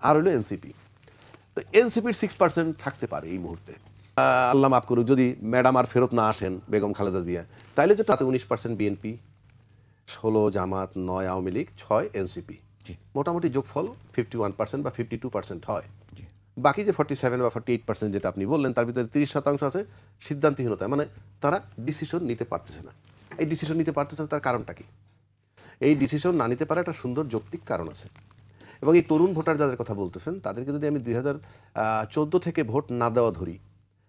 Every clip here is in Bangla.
আর হলো এনসিপি। তো এনসিপির 6% থাকতে পারে এই মুহূর্তে। আল্লাহ মাফ করুক, যদি ম্যাডাম আর ফেরত না আসেন বেগম খালেদা জিয়া, তাইলে যে তাতে 19% বিএনপি, 16 জামাত, 9 আওয়ামী লীগ, 6 এনসিপি, মোটামুটি যোগফল 51% বা 52% হয়। বাকি যে 47 বা 48% যেটা আপনি বললেন, তার ভিতরে 30% আছে সিদ্ধান্তহীনতা, মানে তারা ডিসিশন নিতে পারতেছে না। এই ডিসিশন নিতে পারতেছে না, তার কারণটা কি? এই ডিসিশন না নিতে পারে একটা সুন্দর যৌক্তিক কারণ আছে। এবং এই তরুণ ভোটার যাদের কথা বলতেছেন, তাদেরকে যদি আমি 2014 থেকে ভোট না দেওয়া ধরি,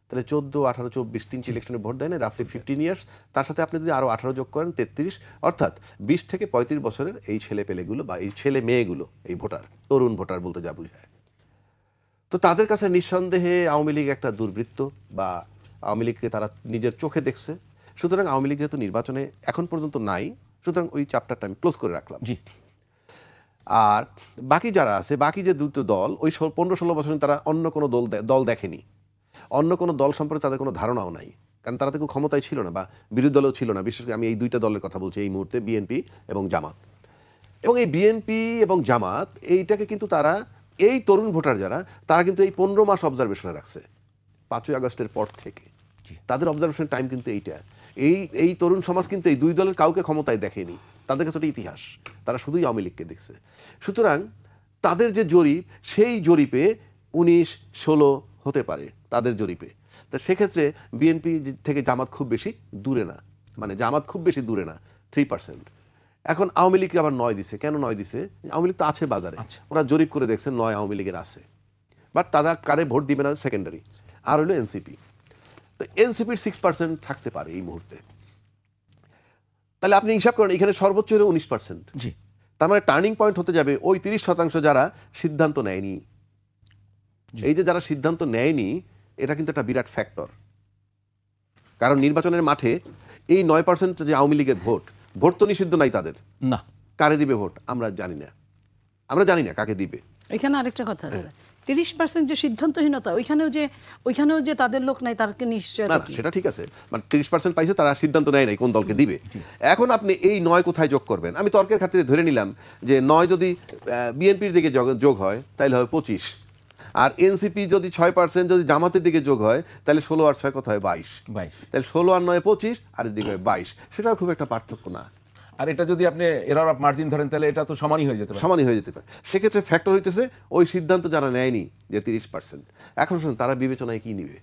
তাহলে 14, 18, 24 তিনটি ইলেকশনে ভোট দেয় না, রাফলি 15 ইয়ার্স। তার সাথে আপনি যদি আরও 18 যোগ করেন 33, অর্থাৎ 20 থেকে 35 বছরের এই ছেলে পেলেগুলো বা এই ছেলে মেয়েগুলো, এই ভোটার, তরুণ ভোটার বলতে যা বুঝায়, তো তাদের কাছে নিঃসন্দেহে আওয়ামী লীগ একটা দুর্বৃত্ত, বা আওয়ামী লীগকে তারা নিজের চোখে দেখছে। সুতরাং আওয়ামী লীগ যেহেতু নির্বাচনে এখন পর্যন্ত নাই, সুতরাং ওই চ্যাপ্টারটা আমি ক্লোজ করে রাখলাম। জি। আর বাকি যারা আছে, বাকি যে দুটো দল, ওই 15-16 বছরে তারা অন্য কোনো দল দেখেনি, অন্য কোনো দল সম্পর্কে তাদের কোনো ধারণাও নাই, কারণ তারা তো কেউ ক্ষমতায় ছিল না বা বিরোধী দলেও ছিল না। বিশেষ করে আমি এই দুইটা দলের কথা বলছি এই মুহূর্তে, বিএনপি এবং জামাত। এবং এই বিএনপি এবং জামাত এইটাকে কিন্তু তারা, এই তরুণ ভোটার যারা, তারা কিন্তু এই 15 মাস অবজারভেশনে রাখছে 5ই আগস্টের পর থেকে। তাদের অবজারভেশন টাইম কিন্তু এইটা। এই তরুণ সমাজ কিন্তু এই দুই দলের কাউকে ক্ষমতায় দেখেনি, তাদের কাছে একটা ইতিহাস, তারা শুধুই আওয়ামী লীগকে দেখছে। সুতরাং তাদের যে জরিপ, সেই জরিপে 19-16 হতে পারে তাদের জরিপে। তা সেক্ষেত্রে বিএনপি থেকে জামাত খুব বেশি দূরে না, মানে জামাত খুব বেশি দূরে না, 3%। এখন আওয়ামী লীগকে আবার 9 দিছে। কেন 9 দিছে? আওয়ামী লীগ তো আছে বাজারে, ওরা জরিপ করে দেখছেন 9 আওয়ামী লীগের আছে, বাট তারা কারে ভোট দিবে না সেকেন্ডারি। আর হলো এনসিপি। তো এনসিপির 6% থাকতে পারে এই মুহূর্তে। তাহলে আপনি হিসাব করেন, এখানে সর্বোচ্চ হলো 19%। জি। তার মানে টার্নিং পয়েন্ট হতে যাবে ওই 30% যারা সিদ্ধান্ত নেয়নি। এই যে যারা সিদ্ধান্ত নেয়নি, এটা কিন্তু একটা বিরাট ফ্যাক্টর। কারণ নির্বাচনের মাঠে এই 9% যে আওয়ামী লীগের ভোট তো নিষিদ্ধ নাই তাদের। না, কারে দিবে ভোট আমরা জানি না, আমরা জানি না কাকে দিবে। এখানে আরেকটা কথা আছে, 30% যে সিদ্ধান্তহীনতা, ওইখানেও যে তাদের লোক নাই, তারকে নিশ্চয় না, সেটা ঠিক আছে, মানে 30% পাইছে, তারা সিদ্ধান্ত নেয় নাই কোন দলকে দিবে। এখন আপনি এই 9 কোথায় যোগ করবেন? আমি তর্কের খাতিরে ধরে নিলাম যে 9 যদি বিএনপির দিকে যোগ হয় তাহলে হবে 25, আর এনসিপি যদি 6%, যদি জামাতের দিকে যোগ হয় তাহলে 16 আর 6 কত হয়? 22। তাহলে 16 আর 9 25, আর এদিকে হয় 22। সেটাও খুব একটা পার্থক্য না। আর এটা যদি আপনি এরর অফ মার্জিন ধরেন, তাহলে এটা তো সমানই হয়ে যেতে পারে। সেক্ষেত্রে ফ্যাক্টর হইতেছে ওই সিদ্ধান্ত যারা নেয়নি যে 30%। এখন শুনুন, তারা বিবেচনায় কি নিবে?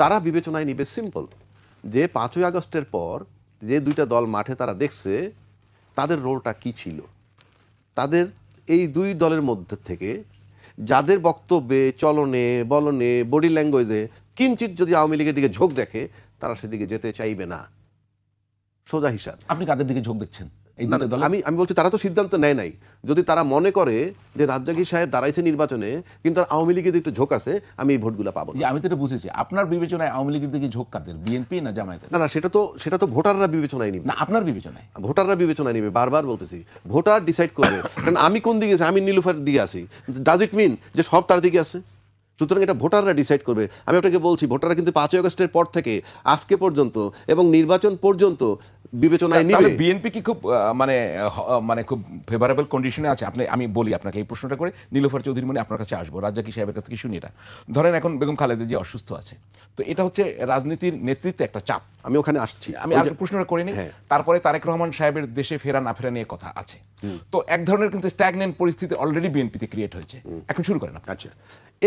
তারা বিবেচনায় নিবে সিম্পল, যে 5ই আগস্টের পর যে দুইটা দল মাঠে তারা দেখছে তাদের রোলটা কি ছিল। তাদের এই দুই দলের মধ্যে থেকে যাদের বক্তব্যে, চলনে, বলনে, বডি ল্যাঙ্গুয়েজে কিঞ্চিত যদি আওয়ামী লীগের দিকে ঝোঁক দেখে, তারা সেদিকে যেতে চাইবে না। সোজা হিসাব। আপনি কাদের দিকে ঝোঁক দেখছেন? আমি বলছি তারা তো সিদ্ধান্ত নেয় নাই। যদি তারা মনে করে যে রাজ্জাকী সাহেব দাঁড়াইছে নির্বাচনে, কিন্তু আওয়ামী লীগের দিকে একটু ঝোঁক আছে, আমি এই ভোটগুলো পাবো না। আমি তো এটা বুঝেছি, আপনার বিবেচনায় আওয়ামী লীগের দিকে ঝোঁক কাদের? বিএনপি না জামায়াতের? না, সেটা তো ভোটাররা বিবেচনায় নিবে। না, আপনার বিবেচনায়? ভোটাররা বিবেচনায় নিবে, বারবার বলতেছি, ভোটার ডিসাইড করবে। কারণ আমি কোন দিকে আছি, আমি নীলুফার দিকে আছি, ডাজ ইট মিন যে সব তার দিকে আছে? সুতরাং এটা ভোটাররা ডিসাইড করবে। আমি আপনাকে বলছি, ভোটাররা কিন্তু 5ই আগস্টের পর থেকে আজকে পর্যন্ত এবং নির্বাচন পর্যন্ত বিবেচনায় নিবে। বিএনপি কি খুব মানে খুব ফেভারেবল কন্ডিশনে আছে? আমি বলি আপনাকে এই প্রশ্নটা করে, নীলুফার চৌধুরী মনে আপনার কাছে আসবো, রাজ্জাকী সাহেবের কাছ থেকে শুনি। এটা ধরেন এখন বেগম খালেদা জিয়া অসুস্থ আছে, তো এটা হচ্ছে রাজনীতির নেতৃত্বে একটা চাপ। আমি ওখানে আসছি, আমি আর প্রশ্নটা করিনি। তারপরে তারেক রহমান সাহেবের দেশে ফেরা না ফেরা নিয়ে কথা আছে, তো এক ধরনের কিন্তু স্ট্যাগনেন্ট পরিস্থিতি অলরেডি বিএনপিতে ক্রিয়েট হয়েছে। এখন শুরু করেন। আচ্ছা,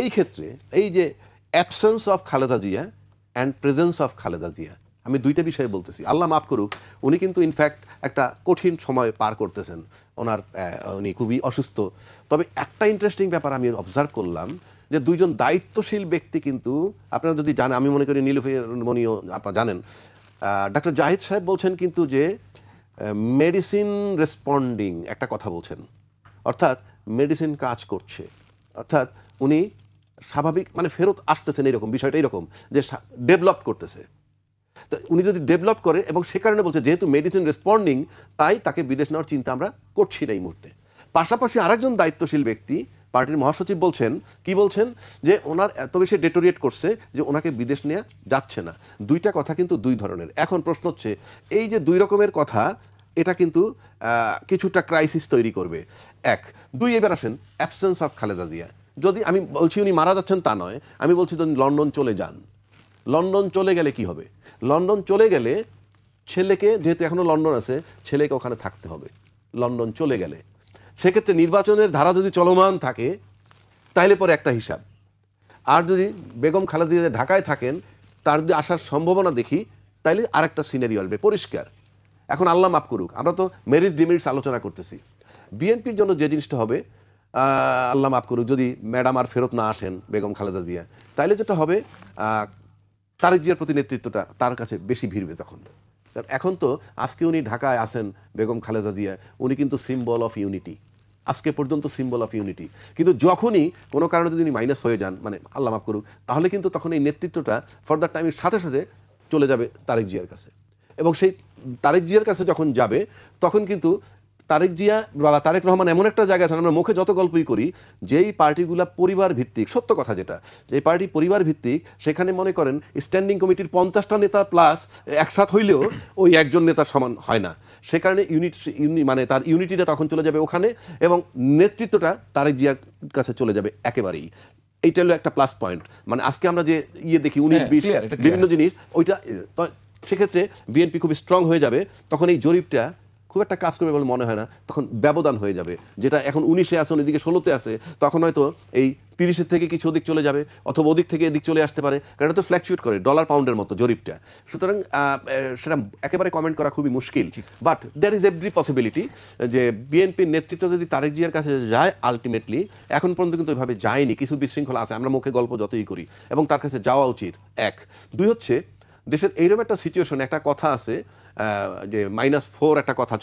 এই ক্ষেত্রে এই যে absence of Khaleda Zia and presence of Khaleda Zia, আমি দুইটা বিষয়ে বলতেছি। আল্লাহ মাফ করুক, উনি কিন্তু ইনফ্যাক্ট একটা কঠিন সময় পার করতেছেন, উনি খুবই অসুস্থ। তবে একটা ইন্টারেস্টিং ব্যাপার আমি অবজার্ভ করলাম, যে দুইজন দায়িত্বশীল ব্যক্তি কিন্তু, আপনারা যদি জানেন, আমি মনে করি নীলুফার মনিও আপনারা জানেন, ডক্টর জাহিদ সাহেব বলছেন কিন্তু যে মেডিসিন রেসপন্ডিং একটা কথা বলছেন, অর্থাৎ মেডিসিন কাজ করছে, অর্থাৎ উনি স্বাভাবিক মানে ফেরত আসতেছেন, এরকম বিষয়টা এরকম যে ডেভেলপ করতেছে। তো উনি যদি ডেভেলপ করে, এবং সে কারণে বলছে যেহেতু মেডিসিন রেসপন্ডিং, তাই তাকে বিদেশ নেওয়ার চিন্তা আমরা করছি না এই মুহূর্তে। পাশাপাশি আরেকজন দায়িত্বশীল ব্যক্তি, পার্টির মহাসচিব বলছেন, কি বলছেন, যে ওনার এত বেশি ডেটোরিয়েট করছে যে ওনাকে বিদেশ নেওয়া যাচ্ছে না। দুইটা কথা কিন্তু দুই ধরনের। এখন প্রশ্ন হচ্ছে, এই যে দুই রকমের কথা, এটা কিন্তু কিছুটা ক্রাইসিস তৈরি করবে। 1, 2, এবার আসেন অ্যাবসেন্স অফ খালেদা জিয়া, যদি আমি বলছি উনি মারা যাচ্ছেন তা নয়, আমি বলছি যদি লন্ডন চলে যান, লন্ডন চলে গেলে কি হবে? লন্ডন চলে গেলে ছেলেকে, যেহেতু এখনো লন্ডন আছে, ছেলেকে ওখানে থাকতে হবে লন্ডন চলে গেলে। সেক্ষেত্রে নির্বাচনের ধারা যদি চলমান থাকে তাইলে পরে একটা হিসাব। আর যদি বেগম খালেদা জিয়া ঢাকায় থাকেন, তার যদি আসার সম্ভাবনা দেখি, তাইলে আরেকটা সিনারিও আসবে পরিষ্কার। এখন আল্লাহ মাফ করুক, আমরা তো মেরিটস ডিমেরিটস আলোচনা করতেছি। বিএনপির জন্য যে জিনিসটা হবে, আল্লাহ মাফ করুক, যদি ম্যাডাম আর ফেরত না আসেন বেগম খালেদা জিয়া, তাইলে যেটা হবে তারেক জিয়ার প্রতি নেতৃত্বটা তার কাছে বেশি ভিড়বে তখন। কারণ এখন তো আজকে উনি ঢাকায় আছেন বেগম খালেদা জিয়া, উনি কিন্তু সিম্বল অফ ইউনিটি, আজকে পর্যন্ত সিম্বল অফ ইউনিটি। কিন্তু যখনই কোনো কারণে যদি উনি মাইনাস হয়ে যান, মানে আল্লাহ মাফ করুক, তাহলে কিন্তু তখন এই নেতৃত্বটা ফর দ্য টাইমের সাথে সাথে চলে যাবে তারেক জিয়ার কাছে। এবং সেই তারেক জিয়ার কাছে যখন যাবে, তখন কিন্তু তারেক জিয়া বা তারেক রহমান এমন একটা জায়গা আছে, আমরা মুখে যত গল্পই করি, যেই পার্টিগুলা পরিবার ভিত্তিক, সত্য কথা যেটা, যে পার্টি পরিবার ভিত্তিক, সেখানে মনে করেন স্ট্যান্ডিং কমিটির 50টা নেতা প্লাস একসাথ হইলেও ওই একজন নেতার সমান হয় না। সে কারণে মানে তার ইউনিটিটা তখন চলে যাবে ওখানে, এবং নেতৃত্বটা তারেক জিয়ার কাছে চলে যাবে একেবারেই। এইটা হলো একটা প্লাস পয়েন্ট। মানে আজকে আমরা যে দেখি 19-20 বিভিন্ন জিনিস, ওইটা সেক্ষেত্রে বিএনপি খুব স্ট্রং হয়ে যাবে। তখন এই জরিপটা খুব একটা কাজ করবে বলে মনে হয় না, তখন ব্যবধান হয়ে যাবে। যেটা এখন 19-এ আছে, ওদিকে 16-তে আছে, তখন হয়তো এই 30-এর থেকে কিছু ওদিক চলে যাবে, অথবা ওদিক থেকে এদিক চলে আসতে পারে, কারণ এটা তো ফ্ল্যাকচুয়েট করে ডলার পাউন্ডের মতো জরিপটা। সুতরাং সেটা একেবারে কমেন্ট করা খুবই মুশকিল। But there is every possibility যে বিএনপির নেতৃত্ব যদি তারেক জিয়ার কাছে যায়, আলটিমেটলি এখন পর্যন্ত কিন্তু ওইভাবে যায়নি, কিছু বিশৃঙ্খলা আছে, আমরা মুখে গল্প যতই করি, এবং তার কাছে যাওয়া উচিত। 1, 2 হচ্ছে দেশের এইরকম একটা সিচুয়েশন, একটা কথা আছে যে -4 একটা কথা